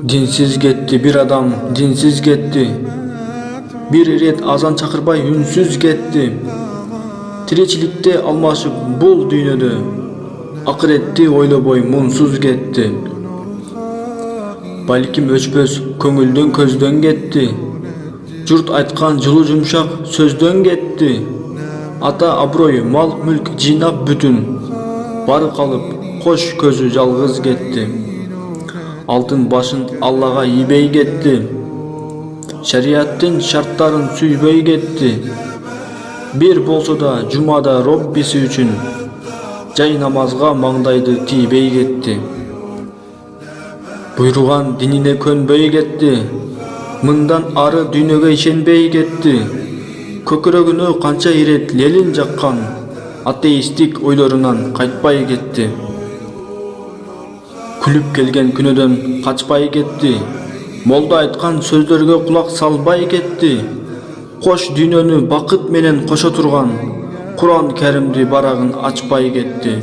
Dinsiz ketdi bir adam, dinsiz ketdi. Bir ret azan çakırбай ünsüz ketdi. Tirичиликте almaşıp bul dünyödө, akıretти oylobой munsuz ketdi. Balkim öçpös köngülden közdön ketdi. Jurt aytkan жылуу жумшак sözdön ketdi. Ата аброй, mal mülk жыйнап бүтүн, бары калып кош көзү жалгыз кетти. Алтын башын Аллага ийбей кетти. Шариаттын шарттарын сүйбөй кетти. Bir болсо да жумада Роббиси үчүн жай намазга маңдайды тийбей кетти. Буйруган динине көнбөй кетти. Мындан ары дүйнөгө ишенбей кетти. Көкүрөгүнө канча ирет лелин жаккан, атеистик ойлорунан кайтпай кетти. Күлүп келген күнөөдөн качпай кетти. Молда айткан сөздөргө кулак салбай кетти. Кош дүйнөнү бакыт менен кошо турган Куран Керимди барагын ачпай кетти.